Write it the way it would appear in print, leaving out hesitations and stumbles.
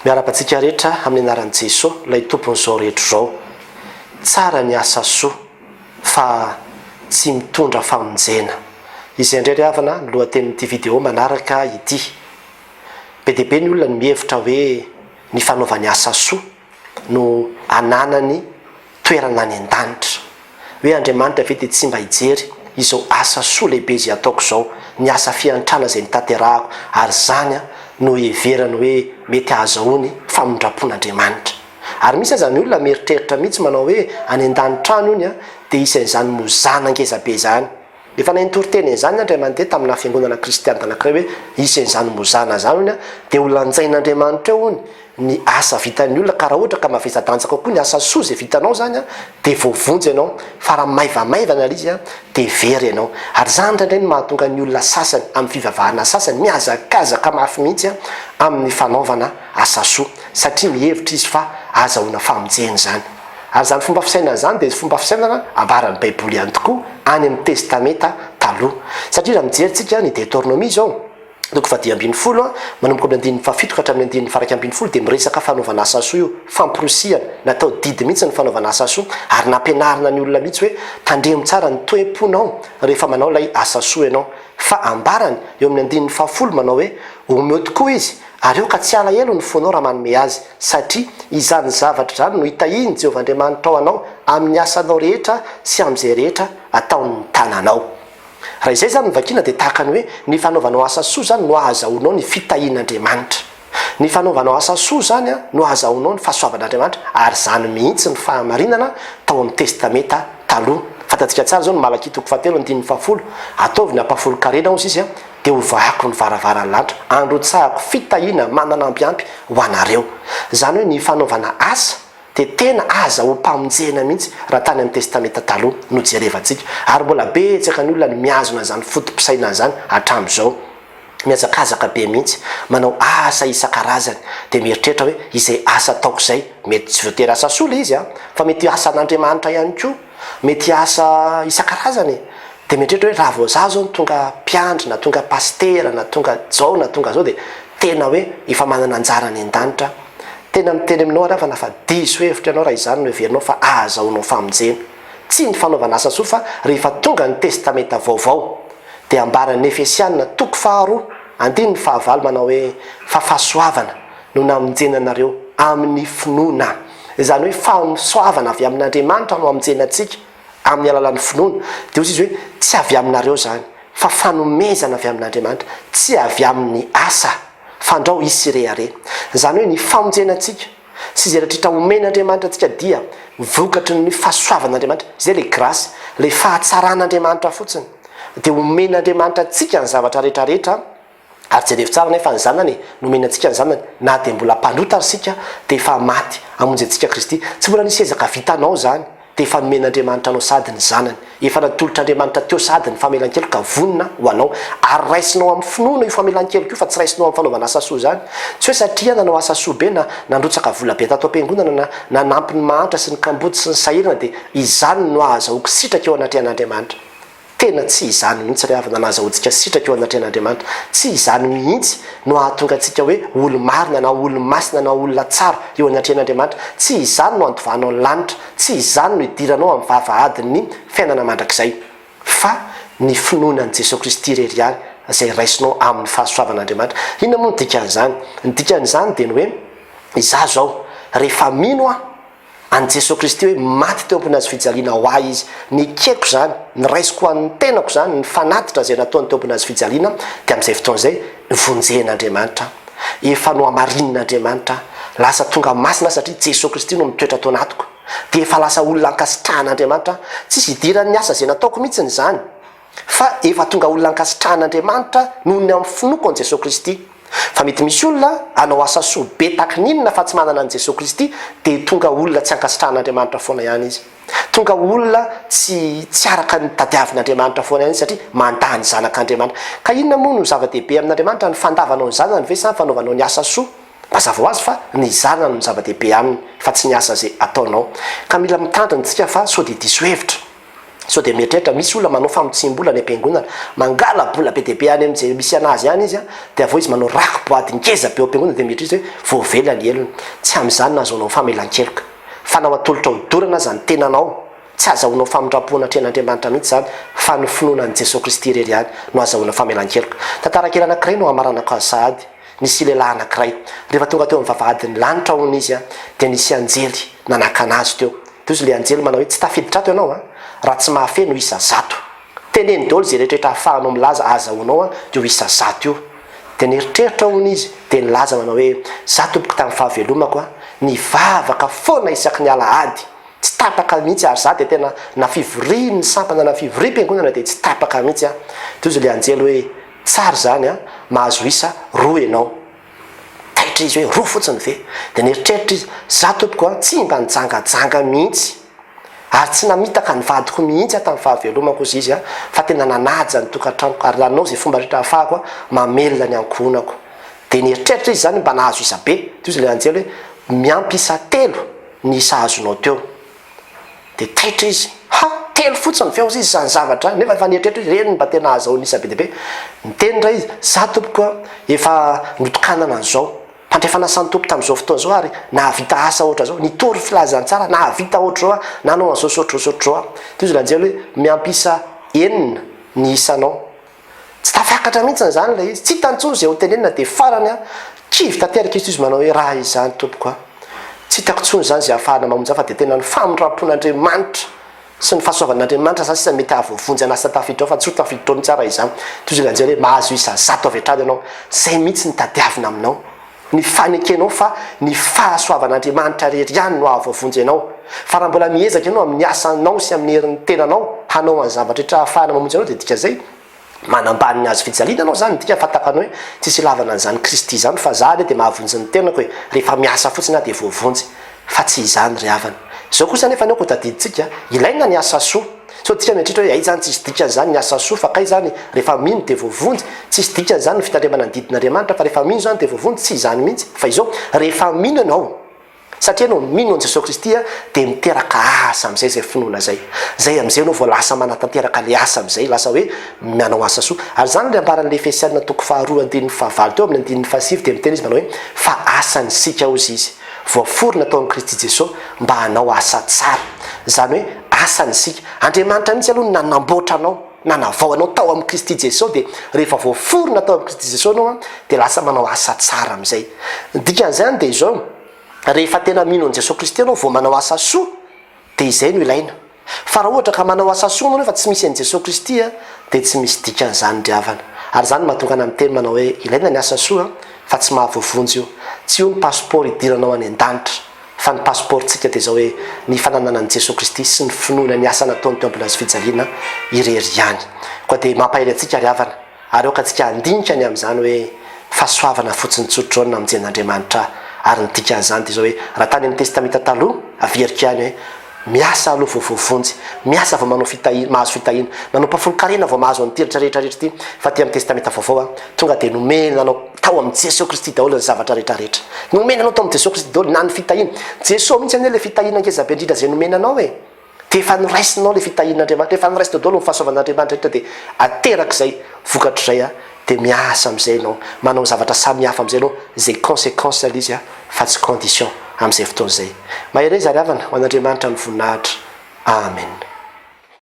miara-patsika rehetra amin'ny anaran'i Jesosy ilay tompon'izao rehetra izao. Tsara ny asa soa fa tsy mitondra famonjena. Izay indray ry havana ny lohatenin'ity vidéo manaraka ity. Be dia be ny olona ny mihevitra hoe ny fanaovany asa soa no ananany toerana any an-danitra. Hoe Andriamanitra ve dia tsy mba hijery izao asa soa lehibe izay ataoko izao, ny asa fiantrana izay nitanterahako, ary zany no heverany hoe mety ahazahoany famondrapon'Andriamanitra. Ary misy aza ny olona mieritreritra mihitsy manao hoe any an-danitra any ony dia isan'izany mozana ngezabe izany. Efa naintoroteny izany Andriamanitra tamina fiangonana kristianina anankiray hoe isan'izany mozana zany ony dia ho lanjain'Andriamanitra eo ony ny asa vitan'ny olona, ka raha ohatra ka mavesa-dansaka koa ny asa soa izay vitanao zany dia voavonjy ianao, fa raha maivamaivana izy dia very ianao. Ary zany indray ny mahatonga ny olona sasany amin'ny fivavahana sasany mihazakazaka mafy mihitsy amin'ny fanaovana asa soa, satria mihevitra izy fa azahoana famonjena zany. Ary zany fomba fisainana zany dia fomba fisainana ambaran'ny Baiboly ihany tokoa any amin'ny testamenta taloha. Satria raha mijery ny Deutéronomie zao toko 10:10 manomboka amin'ny 7 ka hatramin'ny 11 dia miresaka fanaovana asa soa io, famporosiana, natao didy mihitsy ny fanaovana asa soa, ary nampianarina ny olona mihitsy hoe tandremo tsara ny toe-ponao rehefa manao ilay asa soa ianao. Fa ambarany eo amin'ny 10 manao hoe omeo tokoa izy, ary eo ka tsy alahelo ny fonao raha manome azy, satria izany zavatra zany no hitahiny Jehovahandriamanitra ao anao amin'ny asanao rehetra sy amin'izay rehetra ataony tananao. Raha izay zany nyvakiana dia tahaka ny hoe ny fanaovanao asa soa zany no ahazahoanao ny fitahian'Andriamanitra. Ny fanaovanao asa soa zany no ahazahoanao ny fahasoavan'Andriamanitra, ary zany mihitsy ny fahamarinana tao amin'ny testamenta taloha. Fantatsika tsara zao ny Malaki toko 7:10 ataovy ny ampahafolo-karena ozy izy dia hovahako ny varavaran'ny lanitra, androtsahako fitahiana mananampiampy ho anareo. Zany hoe ny fanaovana asa dia tena azahoam-pamonjena mihitsy raha tany amin'ny testamenta taloha no jerevantsika. Ary mbola betsaka ny olona ny miazona zany fotom-pisaina zany hatramin'izao, mihazakazaka be mihitsy, manao asa isan-karazany dia mieritreritra hoe izay asa ataoko izay mety tsy voatery asa soa le izy fa mety asa an'Andriamanitra ihany koa, mety asa isan-karazany. Dia mieritreritra hoe raha vao izaho zao tonga mpiandry, na tonga pastera, na tonga zao, na tonga zao, dia tena hoe efa manana anjara any an-danitra. Tena miteny aminao ary fa diso hevitra ianao raha izany no heverinao fa ahazahoanao famonjena. Tsy ny fanaovana asa soa fa rehefa tonga ny testamenta vaovao dia ambaran'ny Efesianina toko 2:9 manao hoe fa fahasoavana no namonjenanareo amin'ny finoana. Izany hoe fahasoavana avy amin'Andriamanitra no amonjenantsika amin'ny alalan'ny finoana. Dia ozy izy hoe tsy avy aminareo zany fa fanomezana avy amin'Andriamanitra, tsy avy amin'ny asa fandrao isy rehare. Zany hoe ny famonjenantsika sy izay rehetra omen'Andriamanitra antsika dia vokatry ny fahasoavan'Andriamanitra, izay le grasy, le fahatsaran'Andriamanitra fotsiny. Dia omen'Andriamanitra antsika ny zavatra rehetrarehetra, ary jerevy tsara nefa ny zanany nomenantsika ny zanany, na dia mbola mpanota isika dia efa maty hamonjy antsika Kristy. Tsy mbola nisy ezaka vitanao zany dia efa nomen'Andriamanitra anao sady ny zanany, efa natolotr'Andriamanitra teo sady ny famelan-keloka vonona ho anao, ary raisinao amin'ny finoana io famelan-keloka io fa tsy raisinao amin'ny fanaovana asa soa zany. Tsy hoe satria nanao asa soa be na nandrotsaka vola be tato am-piangonana na nampy ny mahantra sy ny kamboty sy ny sahirana dia izany no ahazahoako sitraka eo anatrehan'Andriamanitra. Tena tsy izany mihitsy ry havana nahazahoantsika sitraka eo anatrehan'Andriamanitra. Tsy izany mihitsy no ahatonga antsika hoe olo-marina na olo-masina na olona tsara eo anatrehan'Andriamanitra. Tsy izany no andovanao ny lanitra, tsy izany no hidiranao amin'ny vavahadin'ny fiainana mandrakizay, fa ny finoanan'i Jesosy Kristy rery ihany izay raisinao amin'ny fahasoavan'Andriamanitra. Inona moa ny dikan'izany? Ny dikan'izany dia ny hoe izaho zao rehefa mino an Jesosy Kristy hoe maty teo ambony hazo fijaliana ho ahy izy, ny keko zany, ny raisiko an'ny tenako zany, ny fanatitra izay nataony teo ambony hazo fijaliana, dia amin'izay fotoana izay vonjen'Andriamanitra, efa no hamarin'Andriamanitra, lasa tonga masina satria Jesosy Kristy no mitoetra tao anatiko, dia efa lasa olona ankasitrahan'Andriamanitra. Tsisy hidiran'ny asa izay nataoko mihitsy zany, fa efa tonga olona ankasitrahan'Andriamanitra noho ny amin'ny finoko an Jesosy Kristy. Fa mety misy olona anao asa soa be takininona fa tsy manana an Jesosy Kristy dia tonga olona tsy ankasitrahan'Andriamanitra foana ihany izy, tonga olona tsy araka ny tadiavin'Andriamanitra foana ihany izy, satria mandany zanak'Andriamanitra. Ka inona moa no zava-dehibe amin'Andriamanitra? Ny fandavanao ny zanany ve sa ny fanaovanao ny asa soa? Mazava ho azy fa ny zanany no zava-dehibe aminy, fa tsy ny asa izay ataonao. Ka mila mitandrina tsika fa sao dia diso hevitra sao de mieritreritra misy olona manao famotsim-bola ny ampiangonana mangala bola be deabe any am'zay misy anazy any izy a de avao izy manao rako boaty ngeza be ampiangonana de mieritritra hoe voavela ny elony tsy am'izany nahazoanao famelan-keloka fa nao atolotra hodorana zany tenanao tsy azahoanao famindrapona tren'andriamanitra mihitsy zany fa ny finoana ny Jesosy Kristy rery any no azahoana famelan-keloka tantarakely anankiray no amaranaka sahady nisy lehilahy anankiray rehefa tonga teo amin'ny vavahadin'ny lanitra hono izy a de nisy anjely nanaka anazy teo de izy le anjely manao hoe tsy tafiditra ato ianao a raha tsy mahafeno isa 100 teneny daholo zay rehetrarehetra ahafahanao milaza azahoanao a io isa 100 io de nieritreritra hono izy de nilaza manao hoe za tompoko tamin'ny fahavelomako a nivavaka foana isaky ny alahady tsy tapaka mihitsy ary za de tena nafivori ny sampana nafivori mpiangonana de tsy tapaka mihitsy a de izy le anjely hoe tsara zany a mahazo isa 2 ianao taitra izy hoe 2 fotsiny ve de nieritreritra izy za tompoko a tsy mba nijangajanga mihitsy ary tsy namitaka ny vadiko mihitsy tamin'ny fahavelomako izy a fa tena nanaja ny tokantranoko ary lanao zay fomba rehetra ahafahako a mamelona ny ankonako de nieritreritra izy zany mba nahazo isa be de izy le anjely hoe miampy isa 3 ny isa azonao teo de taitra izy ha 3 fotsiny feo izy zany zavatra nefa efa nieritreritra izy reny mba tena azahoany isa be deabe nitenindra izy za tompoko a efa notokanana an'izao mpandrefana sany tompo tamin'izao fotoana zao ary nahavita asa ohatra zao nitory filazany tsara nahavita ohatra zao a nanao an'izao sotrosotro zao a de izy lanjely hoe miampy isa 9 ny isanao tsy tafakatra mihitsy zany le izy tsy hitantsony zay ho tenenina de farany a kivy tanteraka izy manao hoe raha izy zany tompoko a tsy hitako tsony zany zay ahafahana mamonjy fa de tena ny famindrapon'Andriamanitra sy ny fahasoavan'Andriamanitra zany sisa mety ahavoavonjy anasa tafiditra ao fa tsy ho tafiditra ao ny tsara izy zany de izy lanjely hoe mahazo isa 100 avy hatrany ianao zay mihitsy ny tadiavina aminao ny fanekenao fa ny fahasoavan'Andriamanitra rery ihany no ahavoavonjy ianao fa raha mbola miezaka ianao amin'ny asanao sy amin'ny herin'ny tenanao hanao any zavatra rehetra ahafahana mamonjy anao de dika zay manambany ny azo fijaliana anao zany dika fatakanao hoe tsisy lavana an'izany Kristy zany fa za le de mahavonjy ny tenako hoe rehefa miasa fotsiny a de voavonjy fa tsy izany ry havana zao kosa nefa anao ko tadiditsika ilaina ny asa soa so tika mieritreritra hoe ay zany tsisy dikany zany ny asa soa fa kay zany rehefa mino de voavonjy tsisy dikany zany ny fitandremana ny didin'Andriamanitra fa rehefa mino zany de voavonjy tsy izany mihitsy fa izao rehefa mino anao satria anao mino an Jesosy Kristy a de miteraka asa am'izay zay finoana zay am'izay anao vao lasa manatanteraka le asa am'izay lasa hoe manao asa soa ary zany le ambaran'le Efesiana toko 2:9 teo amin'ny 9:7 de miteny izy manao hoe fa asany sika ozy izy voaforona tao amin'ny Kristy Jesosy mba hanao asa tsara zany hoe asany sika Andriamanitra mihitsy aloha nanamboatra anao nanavao anao tao amin'ny Kristy Jesosy de rehefa voaforona tao amin'ny Kristy Jesosy anao a de lasa manao asa tsara am'izay dikan'izany de izao rehefa tena mino an Jesosy Kristy anao vao manao asa soa de izay no ilaina fa raha ohatra ka manao asa soa anao nefa tsy misy an Jesosy Kristy a de tsy misy dikan'izany ry havana ary zany mahatonga ana miteny manao hoe ilaina ny asa soa fa tsy mahavoavonjy io tsy io ny passeport idiranao any an-danitra fa ny passeportsika de zao hoe ny fananana an Jesosy Kristy sy ny finoana ny asa nataony teo ambony azo fijaliana irery ihany koa de mampahery atsika ry havana ary oka atsika andinika ny am'izany hoe fahasoavana fotsiny tsotrao na amin'Andriamanitra ary ny dikan'izany de zao hoe raha tany amin'ny testamenta taloha averika ihany hoe miasa aloha vao voavonjy miasa vao manao fitahina mahazo fitahina manao mpafolo-karena vao mahazo an'nytiritra rehetrarehetra ty fa ty amin'ny testamenta vaovao a tonga de nomena anao tao amin'ny Jesosy Kristy daholo ny zavatra rehetrarehetra nomena anao tao amin'ny Jesosy Kristy daholo na ny fitahina Jesosy mihitsy ane le fitahina ngeza be indrindra zay nomena anao e de efa noraisinao le fitahin'Andriamanitra efa noraisina daholo ny fahasoavan'Andriamanitra rehetra de aterak'izay vokatr' izay a de miasa am'izay anao manao zavatra samy hafa am'izay anao zay conséquence izy a fa tsy condition am'izay fotoana zay mahery zary havana ho an'Andriamanitra ny voninahitra amen